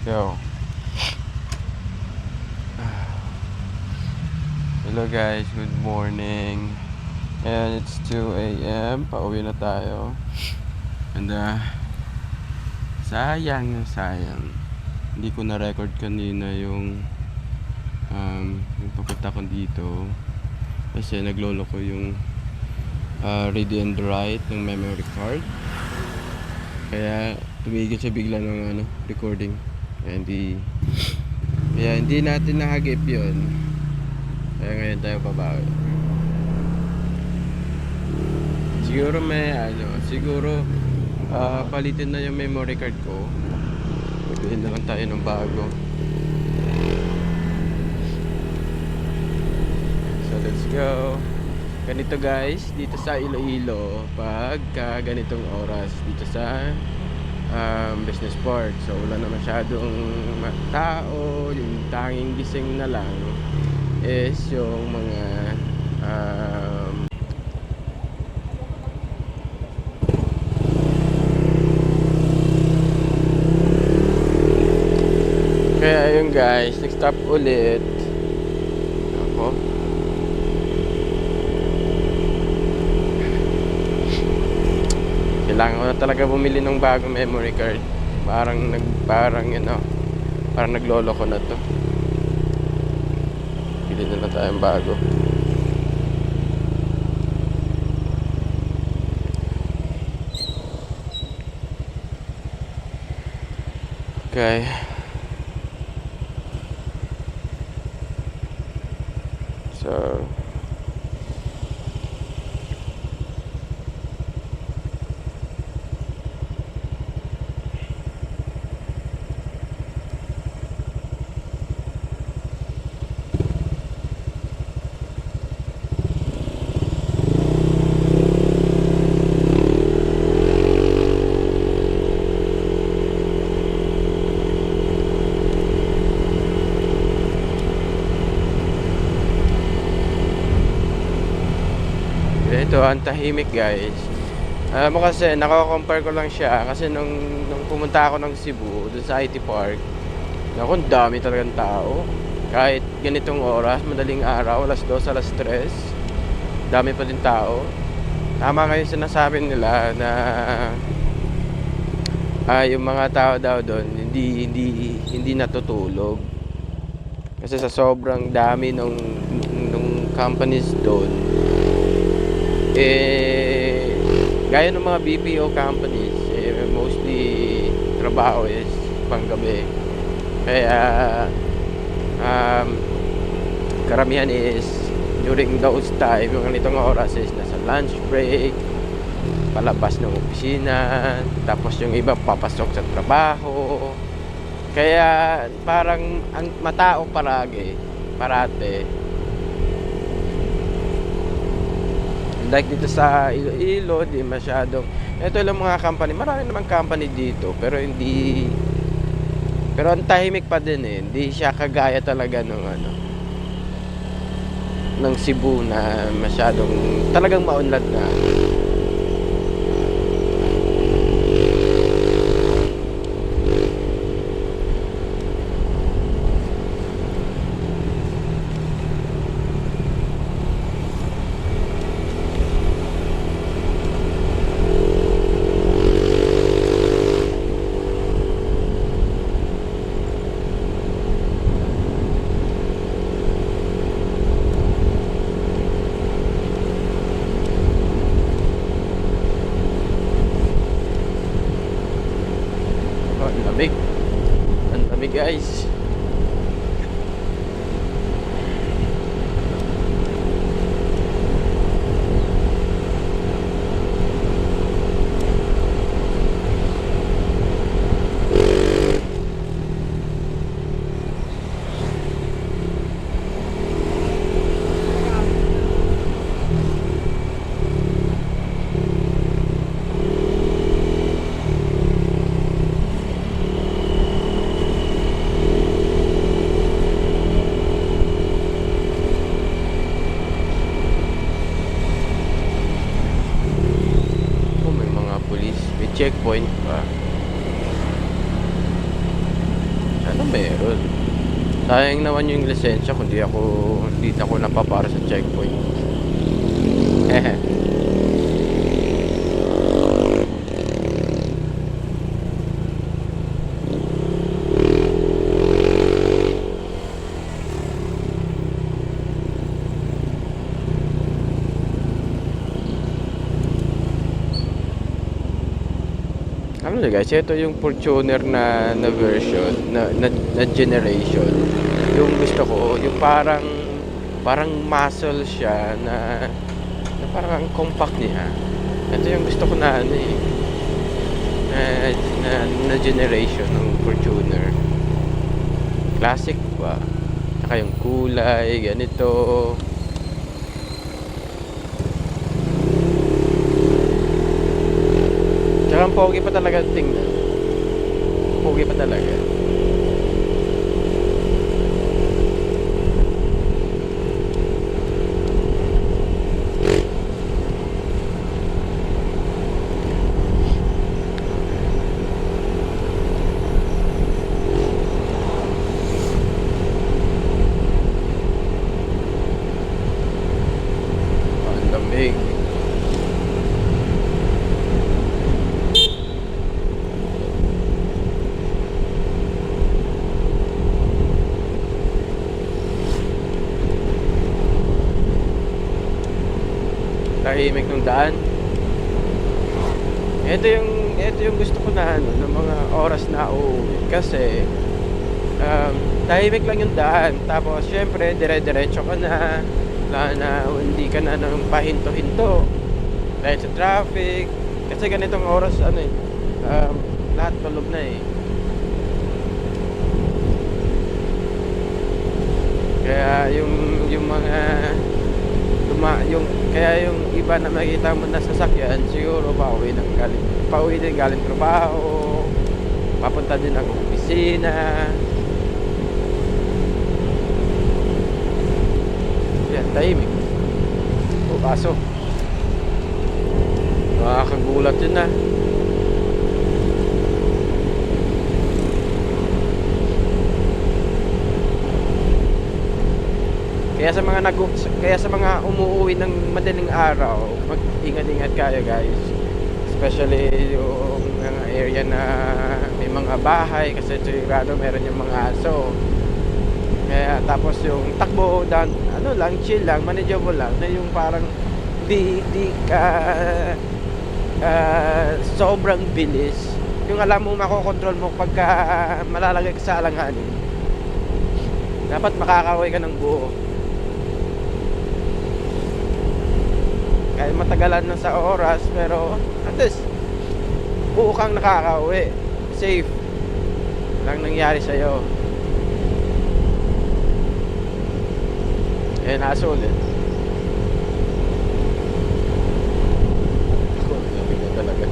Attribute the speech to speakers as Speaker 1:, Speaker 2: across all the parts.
Speaker 1: go. Hello guys, good morning. And it's 2 a.m. Pauwi na tayo. And sayang. Hindi ko na-record kanina yung papunta ko dito. Kasi naglolo ko yung read and write ng memory card. Kaya tumigil siya bigla ng recording. Kaya hindi natin nahagip yun. Kaya ngayon tayo babawi. Siguro palitin na yung memory card ko. Pagbilhin na lang tayo ng bago. So let's go. Ganito guys, dito sa Iloilo, pagka ganitong oras dito sa business park. So wala na masyadong tao. Yung tanging gising na lang is yung mga kaya ayun guys, nag-stop ulit ako. Kailangan ko na talaga bumili ng bagong memory card. Parang naglolo ko na to. Bili na lang tayong bago. Okay. So ito, ang tahimik guys. Alam mo kasi, nako-compare ko lang siya. Kasi nung pumunta ako ng Cebu, dun sa IT Park, naku, dami talagang tao. Kahit ganitong oras, madaling araw, alas 2, alas 3, dami pa din tao. Tama kayo sinasabi nila na yung mga tao daw doon hindi natutulog. Kasi sa sobrang dami nung companies doon, gaya ng mga BPO companies, mostly trabaho is panggabi. Kaya karamihan is during those time, yung ganitong oras is nasa lunch break, palabas ng opisina, tapos yung iba papasok sa trabaho. Kaya parang ang matao parate. Like dito sa Iloilo, di masyadong. Ito lang mga company, marami namang company dito, pero ang tahimik pa din Hindi siya kagaya talaga ng Cebu na masyadong talagang maunlad na. Ang lamig guys. checkpoint pa. Sana meron. Sayang naman yung lisensya kung hindi ako napapara sa checkpoint. Ano na guys, ito yung Fortuner na version, na generation. Yung gusto ko, yung parang muscle siya na parang ang compact niya. Ito yung gusto ko na ano eh, na generation ng Fortuner. Classic ba? Saka yung kulay, ganito. Tsaka ang pogi pa talaga tingnan. Pogi pa talaga. Ang lamig. Tahimik ng daan. Ito yung gusto ko na ano, ng mga oras na uuwi kasi tahimik lang yung daan. Tapos syempre dire-diretso ka na, wala na, hindi ka na ng pahinto-hinto dahil sa traffic. Kasi ganitong oras ano eh, lahat tulog na eh. Kaya yung mga kaya yung iba na makita mo na sasakyan siguro pauwi din galing trabaho, papunta din ng opisina. Yan, tahimik. O kaso makakagulat yun na. Kaya sa mga umuuwi ng madaling araw, mag-ingat-ingat kayo guys. Especially yung mga area na may mga bahay kasi sigurado meron yung mga aso. Kaya tapos yung takbo down, ano lang, chill lang, manageable lang, na yung parang di ka sobrang bilis. Yung alam mo makokontrol mo pagka malalagay ka sa alanganin. Dapat makakaway ka ng buo. Kahit matagalan na sa oras, pero at least buo kang nakakauwi, safe lang nangyari sa'yo. Eh, nasulit. Ako, lamig na talaga.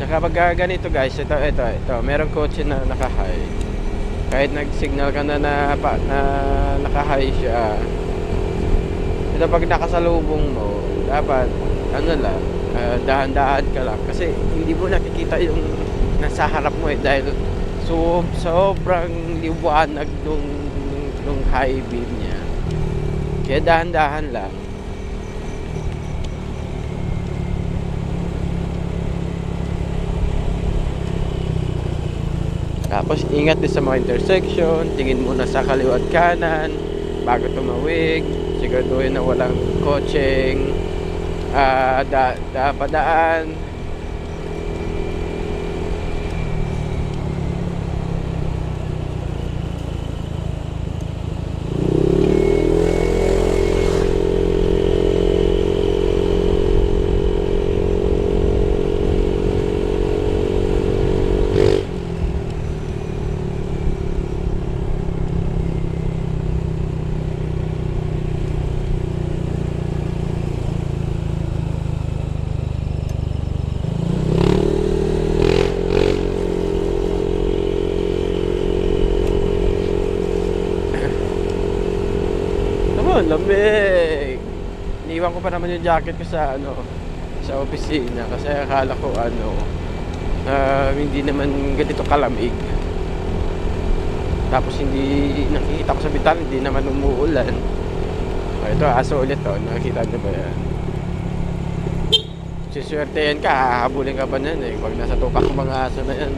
Speaker 1: Kapag ganito guys, ito, merong kotse na naka-high. Kahit nag-signal ka na naka-high siya, ito pag nakasalubong mo, dapat ano lang, dahan-dahan ka lang kasi hindi mo nakikita yung nasa harap mo eh, dahil sobrang liwanag nung high beam niya. Kaya dahan-dahan lang. Tapos ingat din sa mga intersection, tingin muna sa kaliwa at kanan bago tumawid, siguraduhin na walang kotseng padaan. lamig. Iniwan ko pa naman yung jacket ko sa sa opisina kasi akala ko hindi naman ganito kalamig. Tapos hindi nakikita ko sa bintana, hindi naman umuulan. Ito aso ulit nakikita niyo ba yan? Siswertehan ka, hahabulin ka pa niyan pag nasa tupak ng mga aso na yan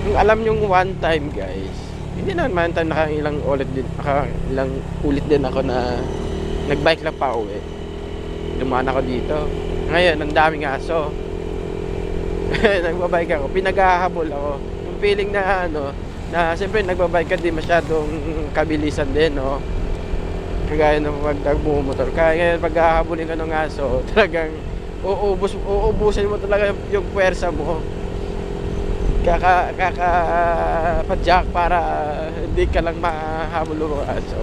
Speaker 1: Yung alam yung one time guys, hindi naman one time, ilang ulit din ako na nagbike lang pa uwi. Dumaan ako dito. Ngayon, ang daming aso. Nagbabike ako, pinaghahabol ako. Yung feeling na na siyempre nagbabike ka, di masyadong kabilisan din, kagaya ng pag nagmumotor. Kaya ngayon, pag hahabulin ka ng aso, talagang uubusin mo talaga yung puwersa mo. Kaka-padjak para hindi ka lang mahabol ng aso.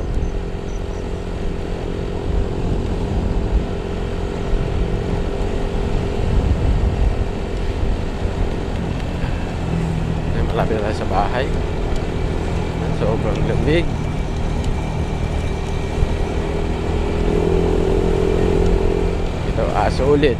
Speaker 1: Malapit na tayo sa bahay. Sobrang lamig. Ito, aso ulit.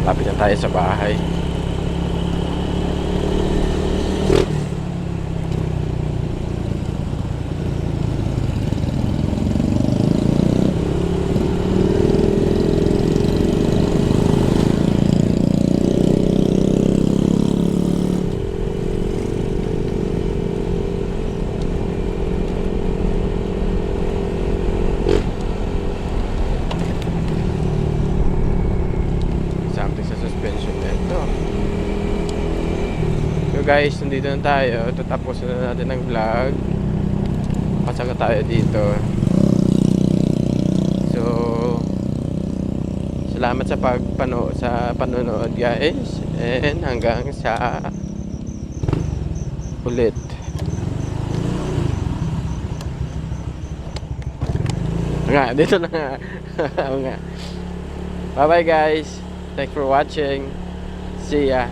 Speaker 1: Malapit na tayo sa bahay. Guys, nandito na tayo. Tatapos na natin ang vlog. Pasaka tayo dito. So, salamat sa panonood guys. And hanggang sa ulit. Dito na nga. Bye bye guys. Thanks for watching. See ya.